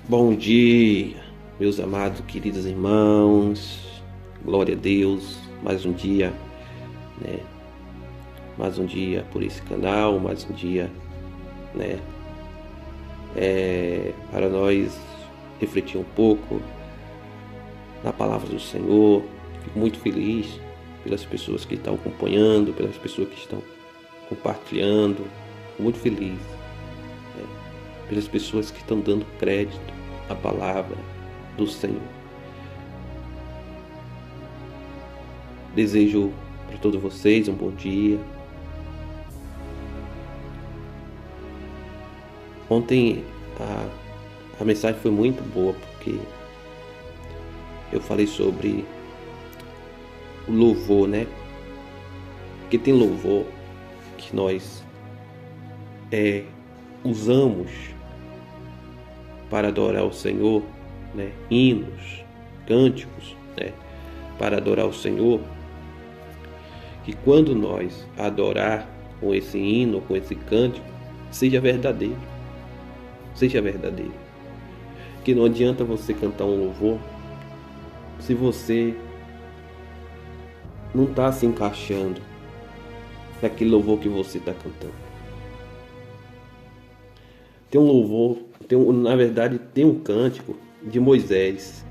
Bom dia, meus amados, queridos irmãos. Glória a Deus. Mais um dia, né? Mais um dia por esse canal, mais um dia, né? Para nós refletir um pouco na palavra do Senhor. Fico muito feliz pelas pessoas que estão acompanhando, pelas pessoas que estão compartilhando. Fico muito feliz, né? Pelas pessoas que estão dando crédito à palavra do Senhor. Desejo para todos vocês um bom dia. Ontem a mensagem foi muito boa, porque eu falei sobre o louvor, né? Porque tem louvor que nós usamos para adorar o Senhor, né? Hinos, cânticos, né? Para adorar o Senhor, que quando nós adorar com esse hino, com esse cântico, seja verdadeiro. Seja verdadeiro. Que não adianta você cantar um louvor se você não está se encaixando naquele louvor que você está cantando. Tem um louvor, na verdade tem um cântico de Moisés.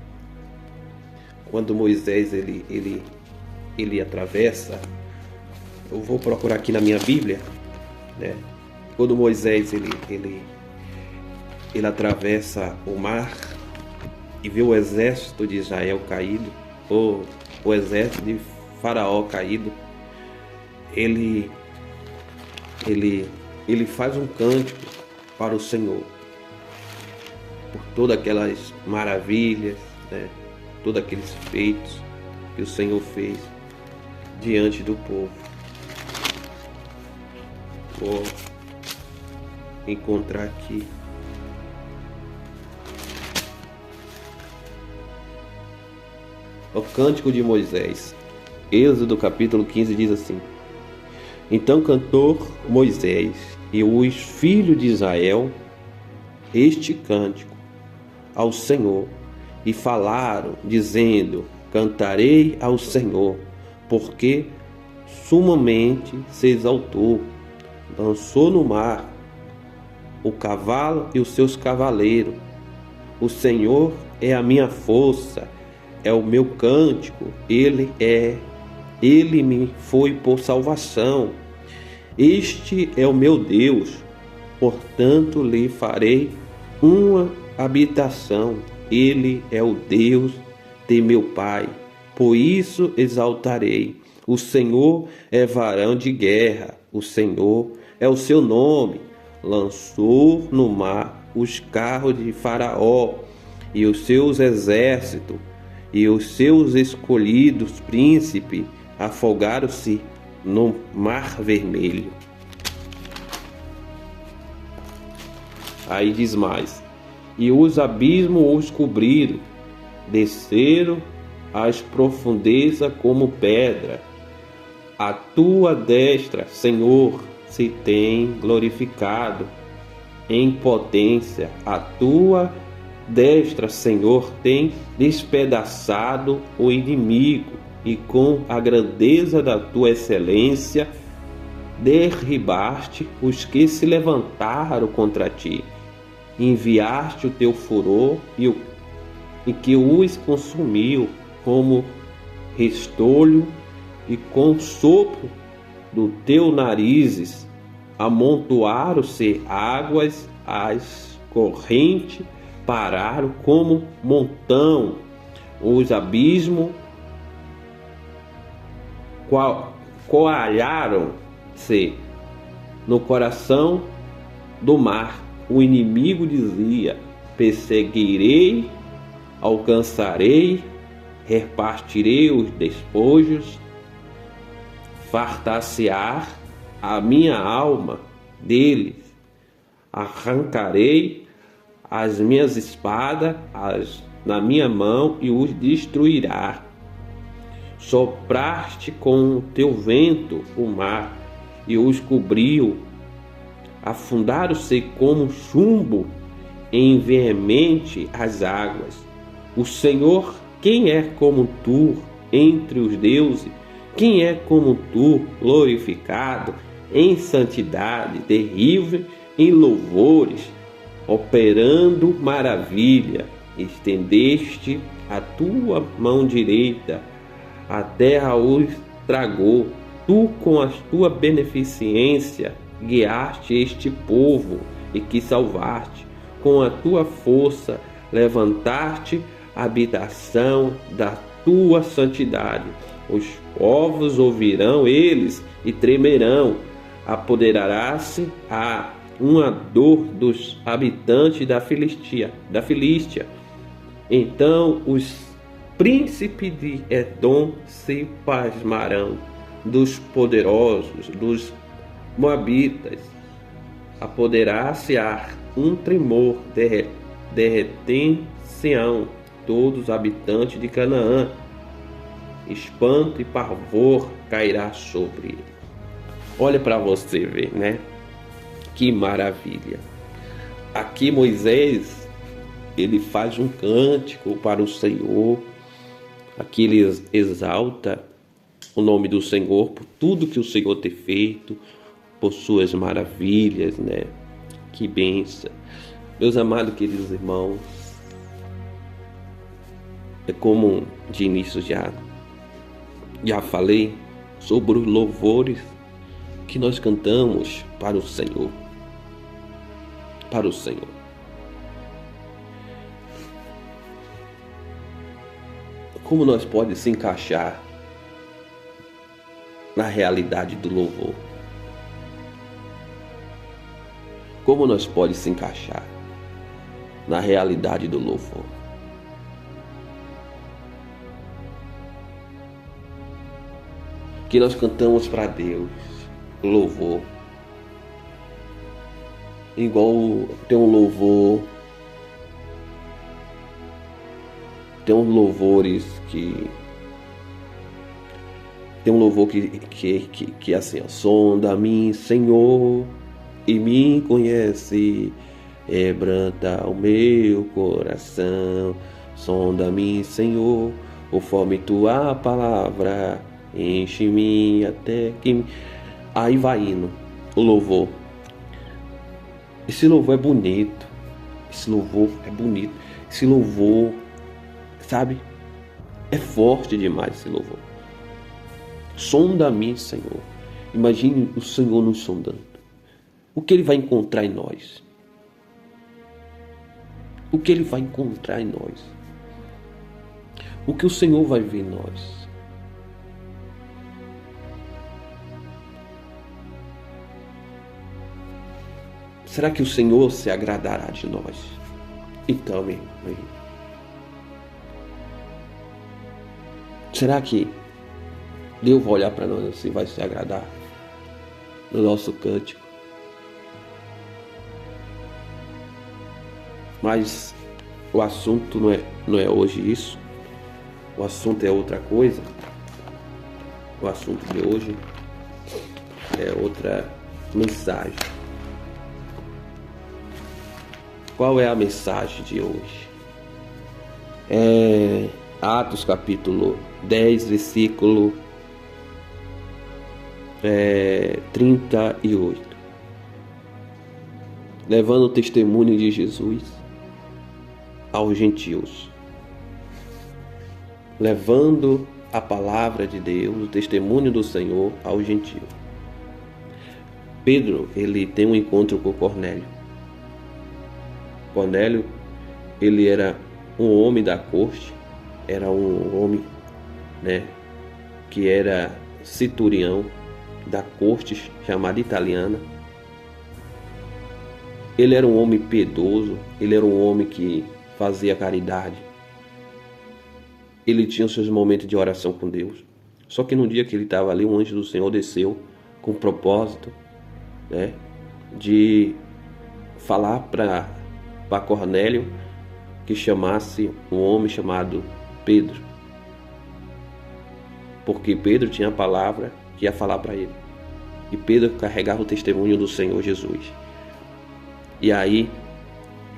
Quando Moisés ele atravessa, eu vou procurar aqui na minha Bíblia, né? Quando Moisés ele atravessa o mar e vê o exército de Israel caído, ou o exército de Faraó caído, ele faz um cântico para o Senhor, por todas aquelas maravilhas, né? Todos aqueles feitos que o Senhor fez diante do povo. Vou encontrar aqui. O Cântico de Moisés. Êxodo capítulo 15 diz assim: Então cantou Moisés e os filhos de Israel este cântico ao Senhor, e falaram, dizendo: Cantarei ao Senhor, porque sumamente se exaltou, lançou no mar o cavalo e os seus cavaleiros. O Senhor é a minha força, é o meu cântico, ele me foi por salvação. Este é o meu Deus, portanto lhe farei uma habitação. Ele é o Deus de meu Pai, por isso exaltarei. O Senhor é varão de guerra, o Senhor é o seu nome. Lançou no mar os carros de Faraó e os seus exércitos, e os seus escolhidos príncipes afogaram-se no mar vermelho. Aí diz mais: E os abismos os cobriram, desceram às profundezas como pedra. A tua destra, Senhor, se tem glorificado em potência. A tua destra, Senhor, tem despedaçado o inimigo, e com a grandeza da tua excelência derribaste os que se levantaram contra ti. Enviaste o teu furor e que os consumiu como restolho, e com o sopro do teu narizes amontoaram-se águas, as correntes pararam como montão, os abismos coalharam-se no coração do mar. O inimigo dizia: Perseguirei, alcançarei, repartirei os despojos, fartar-se-á a minha alma deles, arrancarei as minhas espadas na minha mão e os destruirá. Sopraste com o teu vento o mar e os cobriu. Afundaram-se como chumbo em veemente as águas. O Senhor, quem é como tu entre os deuses? Quem é como tu, glorificado em santidade, terrível em louvores, operando maravilha? Estendeste a tua mão direita, a terra os tragou. Tu, com a tua beneficência, guiaste este povo e que salvaste. Com a tua força, levantaste a habitação da tua santidade. Os povos ouvirão eles e tremerão. Apoderará-se a uma dor dos habitantes da Filístia. Então os príncipes de Edom se pasmarão dos poderosos, dos moabitas. Apoderar-se-á um tremor, derretem-se-ão todos os habitantes de Canaã. Espanto e pavor cairá sobre ele. Olha para você ver, né? Que maravilha. Aqui Moisés, ele faz um cântico para o Senhor. Aqui ele exalta o nome do Senhor por tudo que o Senhor tem feito, por suas maravilhas, né? Que bênção. Meus amados queridos irmãos, é como de início já falei sobre os louvores que nós cantamos para o Senhor. Para o Senhor. Como nós podemos se encaixar na realidade do louvor? Como nós podemos se encaixar na realidade do louvor? Que nós cantamos para Deus louvor. Igual tem um louvor, tem uns louvores que tem um louvor que é assim, ó: sonda-me, Senhor, e me conhece, quebranta o meu coração. Sonda-me, Senhor, conforme tua palavra, enche-me até que... Aí vai indo o louvor. Esse louvor é bonito. Esse louvor é bonito. Esse louvor, sabe, é forte demais esse louvor. Sonda-me, Senhor. Imagine o Senhor nos sondando. O que Ele vai encontrar em nós? O que Ele vai encontrar em nós? O que o Senhor vai ver em nós? Será que o Senhor se agradará de nós? Então, meu irmão, será que Deus vai olhar para nós assim, vai se agradar no nosso cântico? Mas o assunto não é hoje isso. O assunto é outra coisa. O assunto de hoje é outra mensagem. Qual é a mensagem de hoje? É Atos capítulo 10, versículo 38. Levando o testemunho de Jesus aos gentios. Levando a palavra de Deus, o testemunho do Senhor aos gentios. Pedro, ele tem um encontro com Cornélio. Cornélio, ele era um homem da corte, era um homem, né, que era centurião da corte chamada italiana. Ele era um homem piedoso, ele era um homem que fazia caridade. Ele tinha os seus momentos de oração com Deus. Só que no dia que ele estava ali, um anjo do Senhor desceu com o propósito, né, de falar para Cornélio que chamasse um homem chamado Pedro, porque Pedro tinha a palavra que ia falar para ele, e Pedro carregava o testemunho do Senhor Jesus. E aí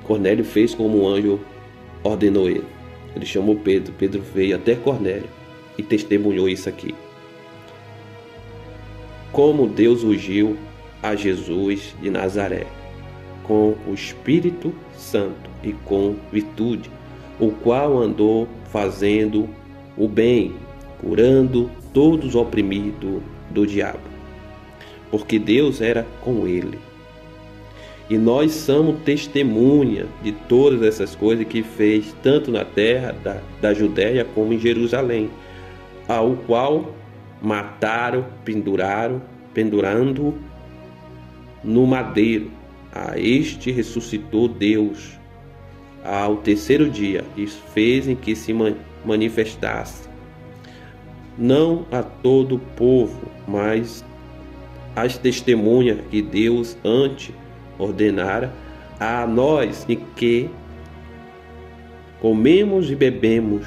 Cornélio fez como o anjo ordenou ele. Ele chamou Pedro. Pedro veio até Cornélio e testemunhou isso aqui. Como Deus ungiu a Jesus de Nazaré, com o Espírito Santo e com virtude, o qual andou fazendo o bem, curando todos os oprimidos do diabo, porque Deus era com ele. E nós somos testemunha de todas essas coisas que fez, tanto na terra da Judéia como em Jerusalém, ao qual mataram, pendurando no madeiro. A este ressuscitou Deus ao terceiro dia e fez em que se manifestasse, não a todo o povo, mas as testemunhas que Deus antes ordenara a nós, e que comemos e bebemos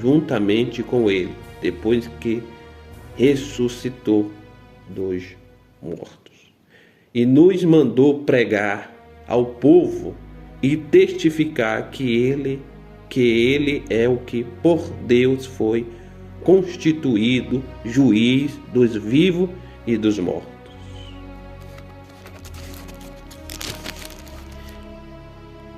juntamente com ele, depois que ressuscitou dos mortos, e nos mandou pregar ao povo e testificar que ele é o que por Deus foi constituído juiz dos vivos e dos mortos.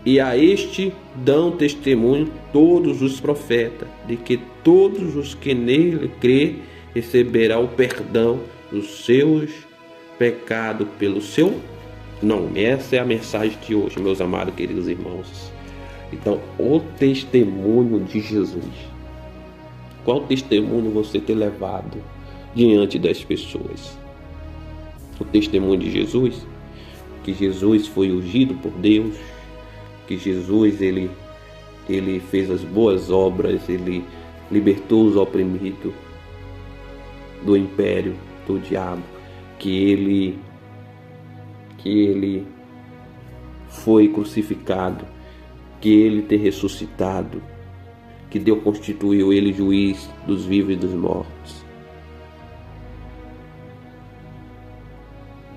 E a este dão testemunho todos os profetas, de que todos os que nele crê receberá o perdão dos seus pecados pelo seu nome. Essa é a mensagem de hoje, meus amados queridos irmãos. Então, o testemunho de Jesus. Qual testemunho você tem levado diante das pessoas? O testemunho de Jesus, que Jesus foi ungido por Deus, que Jesus ele fez as boas obras, ele libertou os oprimidos do império do diabo, que ele foi crucificado, que ele tem ressuscitado, que Deus constituiu ele juiz dos vivos e dos mortos,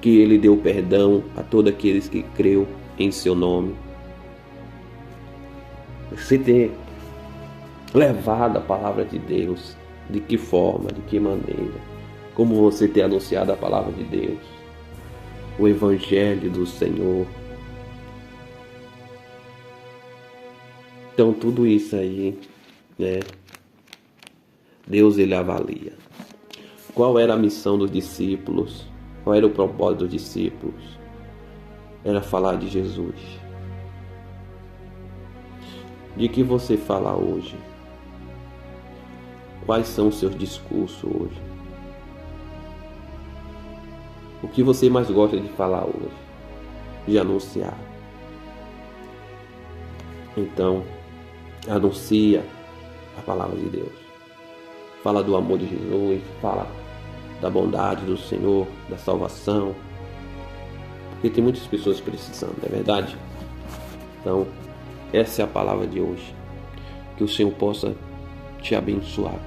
que ele deu perdão a todos aqueles que creu em seu nome. Você tem levado a palavra de Deus? De que forma, de que maneira? Como você tem anunciado a palavra de Deus? O Evangelho do Senhor? Então tudo isso aí, né? Deus ele avalia. Qual era a missão dos discípulos? Qual era o propósito dos discípulos? Era falar de Jesus. De que você fala hoje? Quais são os seus discursos hoje? O que você mais gosta de falar hoje? De anunciar? Então, anuncia a palavra de Deus. Fala do amor de Jesus, fala da bondade do Senhor, da salvação. Porque tem muitas pessoas precisando, não é verdade? Então, essa é a palavra de hoje. Que o Senhor possa te abençoar.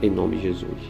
Em nome de Jesus.